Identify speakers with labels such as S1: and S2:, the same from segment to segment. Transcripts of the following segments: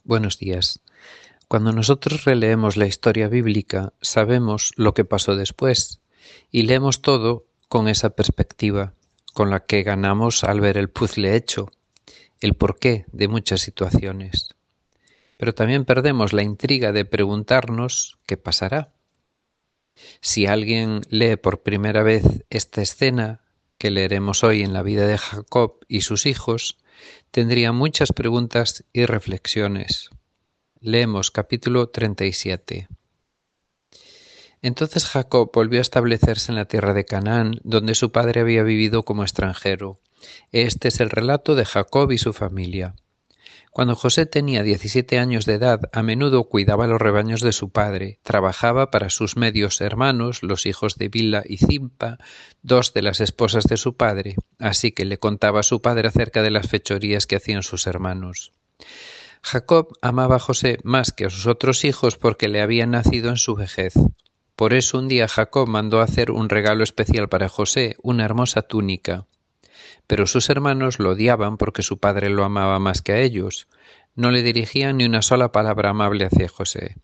S1: Buenos días. Cuando nosotros releemos la historia bíblica, sabemos lo que pasó después y leemos todo con esa perspectiva, con la que ganamos al ver el puzzle hecho, el porqué de muchas situaciones. Pero también perdemos la intriga de preguntarnos qué pasará. Si alguien lee por primera vez esta escena que leeremos hoy en la vida de Jacob y sus hijos, tendría muchas preguntas y reflexiones. Leemos capítulo 37. Entonces Jacob volvió a establecerse en la tierra de Canaán, donde su padre había vivido como extranjero. Este es el relato de Jacob y su familia. Cuando José tenía 17 años de edad, a menudo cuidaba los rebaños de su padre, trabajaba para sus medios hermanos, los hijos de Bilha y Zilpa, dos de las esposas de su padre, así que le contaba a su padre acerca de las fechorías que hacían sus hermanos. Jacob amaba a José más que a sus otros hijos porque le había nacido en su vejez. Por eso un día Jacob mandó hacer un regalo especial para José, una hermosa túnica. Pero sus hermanos lo odiaban porque su padre lo amaba más que a ellos. No le dirigían ni una sola palabra amable hacia José.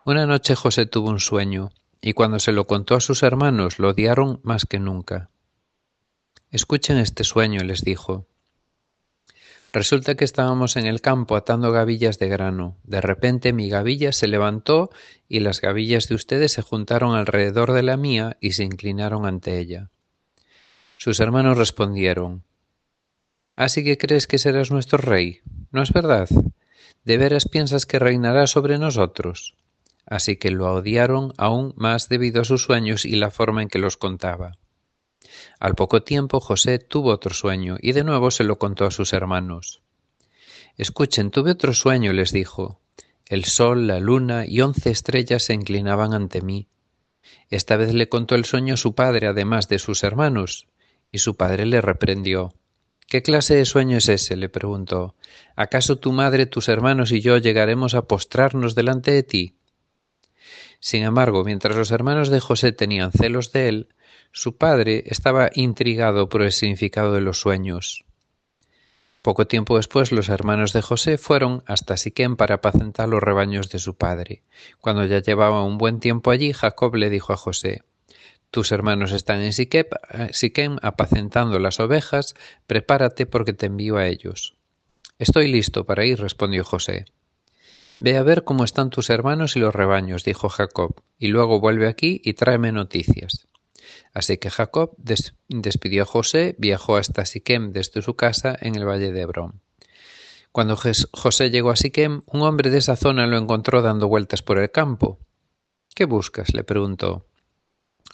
S1: Una noche José tuvo un sueño, y cuando se lo contó a sus hermanos lo odiaron más que nunca. Escuchen este sueño, les dijo. Resulta que estábamos en el campo atando gavillas de grano. De repente mi gavilla se levantó y las gavillas de ustedes se juntaron alrededor de la mía y se inclinaron ante ella. Sus hermanos respondieron: ¿Así que crees que serás nuestro rey? ¿No es verdad? ¿De veras piensas que reinarás sobre nosotros? Así que lo odiaron aún más debido a sus sueños y la forma en que los contaba. Al poco tiempo José tuvo otro sueño y de nuevo se lo contó a sus hermanos. Escuchen, tuve otro sueño, les dijo. El sol, la luna y 11 estrellas se inclinaban ante mí. Esta vez le contó el sueño a su padre, además de sus hermanos, y su padre le reprendió. ¿Qué clase de sueño es ese?, le preguntó. ¿Acaso tu madre, tus hermanos y yo llegaremos a postrarnos delante de ti? Sin embargo, mientras los hermanos de José tenían celos de él, su padre estaba intrigado por el significado de los sueños. Poco tiempo después los hermanos de José fueron hasta Siquem para apacentar los rebaños de su padre. Cuando ya llevaba un buen tiempo allí, Jacob le dijo a José: Tus hermanos están en Siquem apacentando las ovejas, prepárate porque te envío a ellos. Estoy listo para ir, respondió José. Ve a ver cómo están tus hermanos y los rebaños, dijo Jacob, y luego vuelve aquí y tráeme noticias. Así que Jacob despidió a José, viajó hasta Siquem desde su casa en el valle de Hebrón. Cuando José llegó a Siquem, un hombre de esa zona lo encontró dando vueltas por el campo. ¿Qué buscas?, le preguntó.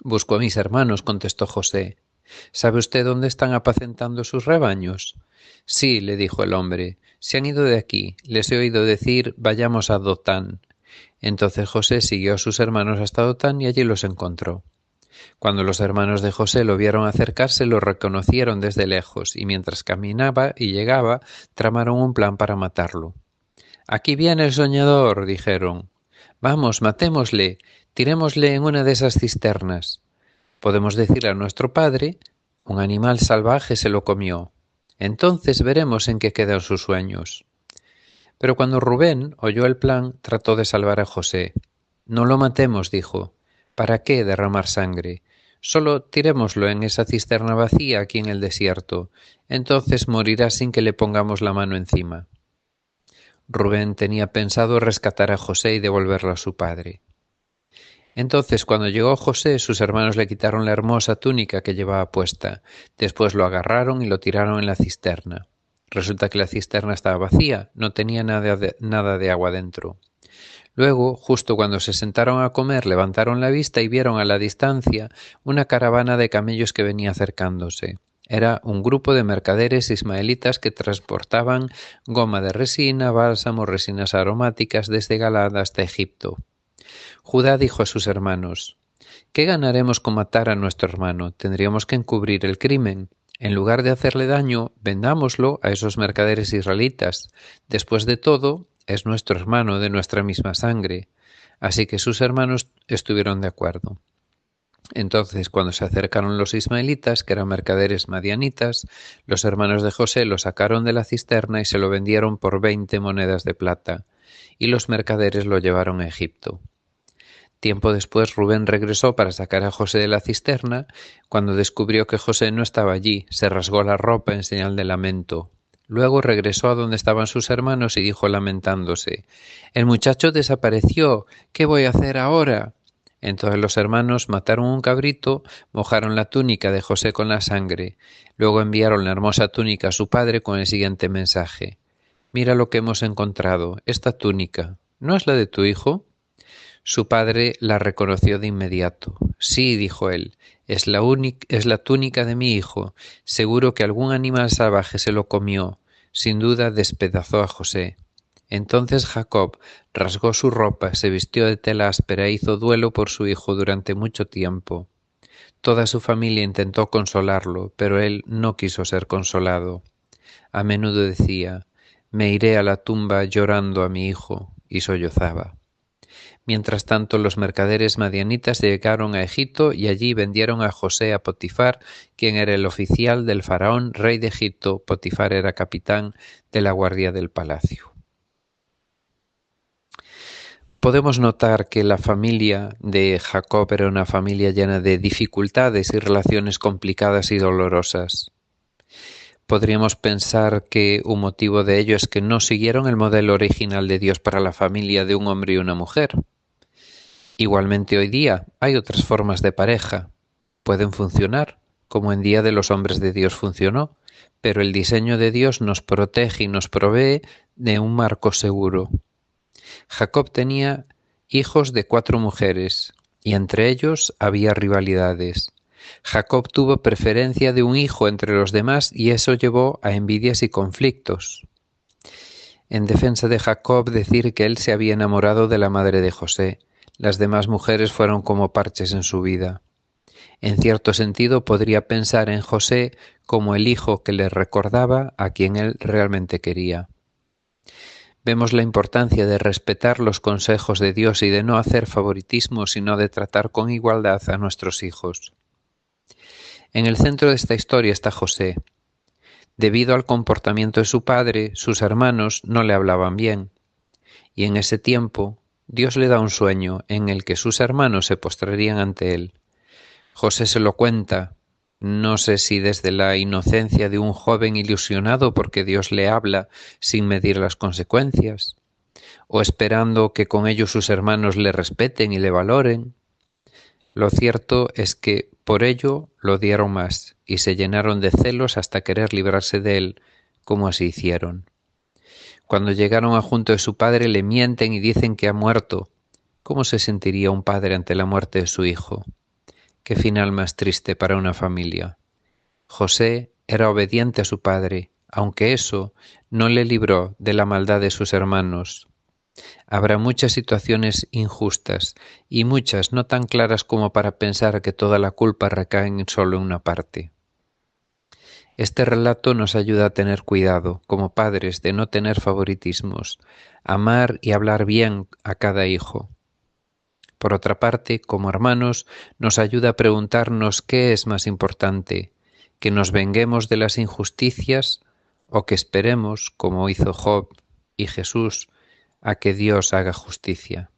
S1: Busco a mis hermanos, contestó José. ¿Sabe usted dónde están apacentando sus rebaños? Sí, le dijo el hombre, se han ido de aquí. Les he oído decir, vayamos a Dotán. Entonces José siguió a sus hermanos hasta Dotán y allí los encontró. Cuando los hermanos de José lo vieron acercarse, lo reconocieron desde lejos, y mientras caminaba y llegaba, tramaron un plan para matarlo. Aquí viene el soñador, dijeron. Vamos, matémosle, tirémosle en una de esas cisternas. Podemos decirle a nuestro padre, un animal salvaje se lo comió. Entonces veremos en qué quedan sus sueños. Pero cuando Rubén oyó el plan, trató de salvar a José. No lo matemos, dijo. ¿Para qué derramar sangre? Solo tirémoslo en esa cisterna vacía aquí en el desierto. Entonces morirá sin que le pongamos la mano encima. Rubén tenía pensado rescatar a José y devolverlo a su padre. Entonces, cuando llegó José, sus hermanos le quitaron la hermosa túnica que llevaba puesta. Después lo agarraron y lo tiraron en la cisterna. Resulta que la cisterna estaba vacía, no tenía nada de agua dentro. Luego, justo cuando se sentaron a comer, levantaron la vista y vieron a la distancia una caravana de camellos que venía acercándose. Era un grupo de mercaderes ismaelitas que transportaban goma de resina, bálsamo, resinas aromáticas desde Galaad hasta Egipto. Judá dijo a sus hermanos: ¿Qué ganaremos con matar a nuestro hermano? Tendríamos que encubrir el crimen. En lugar de hacerle daño, vendámoslo a esos mercaderes israelitas. Después de todo, es nuestro hermano de nuestra misma sangre. Así que sus hermanos estuvieron de acuerdo. Entonces, cuando se acercaron los ismaelitas, que eran mercaderes madianitas, los hermanos de José lo sacaron de la cisterna y se lo vendieron por 20 monedas de plata, y los mercaderes lo llevaron a Egipto. Tiempo después Rubén regresó para sacar a José de la cisterna. Cuando descubrió que José no estaba allí, se rasgó la ropa en señal de lamento. Luego regresó a donde estaban sus hermanos y dijo lamentándose: «El muchacho desapareció. ¿Qué voy a hacer ahora?». Entonces los hermanos mataron un cabrito, mojaron la túnica de José con la sangre. Luego enviaron la hermosa túnica a su padre con el siguiente mensaje: «Mira lo que hemos encontrado. Esta túnica, ¿no es la de tu hijo?». Su padre la reconoció de inmediato. «Sí», dijo él, es la túnica de mi hijo. Seguro que algún animal salvaje se lo comió. Sin duda despedazó a José». Entonces Jacob rasgó su ropa, se vistió de tela áspera e hizo duelo por su hijo durante mucho tiempo. Toda su familia intentó consolarlo, pero él no quiso ser consolado. A menudo decía: «Me iré a la tumba llorando a mi hijo», y sollozaba. Mientras tanto, los mercaderes madianitas llegaron a Egipto y allí vendieron a José a Potifar, quien era el oficial del faraón, rey de Egipto. Potifar era capitán de la guardia del palacio. Podemos notar que la familia de Jacob era una familia llena de dificultades y relaciones complicadas y dolorosas. Podríamos pensar que un motivo de ello es que no siguieron el modelo original de Dios para la familia de un hombre y una mujer. Igualmente hoy día hay otras formas de pareja. Pueden funcionar, como en Día de los Hombres de Dios funcionó, pero el diseño de Dios nos protege y nos provee de un marco seguro. Jacob tenía hijos de 4 mujeres, y entre ellos había rivalidades. Jacob tuvo preferencia de un hijo entre los demás y eso llevó a envidias y conflictos. En defensa de Jacob, decir que él se había enamorado de la madre de José. Las demás mujeres fueron como parches en su vida. En cierto sentido, podría pensar en José como el hijo que le recordaba a quien él realmente quería. Vemos la importancia de respetar los consejos de Dios y de no hacer favoritismo, sino de tratar con igualdad a nuestros hijos. En el centro de esta historia está José. Debido al comportamiento de su padre, sus hermanos no le hablaban bien. Y en ese tiempo, Dios le da un sueño en el que sus hermanos se postrarían ante él. José se lo cuenta, no sé si desde la inocencia de un joven ilusionado porque Dios le habla sin medir las consecuencias, o esperando que con ello sus hermanos le respeten y le valoren. Lo cierto es que por ello lo odiaron más y se llenaron de celos hasta querer librarse de él, como así hicieron. Cuando llegaron a junto de su padre le mienten y dicen que ha muerto. ¿Cómo se sentiría un padre ante la muerte de su hijo? Qué final más triste para una familia. José era obediente a su padre, aunque eso no le libró de la maldad de sus hermanos. Habrá muchas situaciones injustas y muchas no tan claras como para pensar que toda la culpa recae solo en una parte. Este relato nos ayuda a tener cuidado, como padres, de no tener favoritismos, amar y hablar bien a cada hijo. Por otra parte, como hermanos, nos ayuda a preguntarnos qué es más importante, que nos venguemos de las injusticias o que esperemos, como hizo Job y Jesús, a que Dios haga justicia.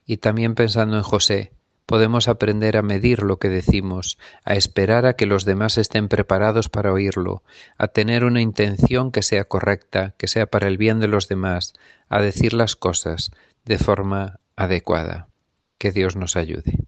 S1: Y también pensando en José, podemos aprender a medir lo que decimos, a esperar a que los demás estén preparados para oírlo, a tener una intención que sea correcta, que sea para el bien de los demás, a decir las cosas de forma adecuada. Que Dios nos ayude.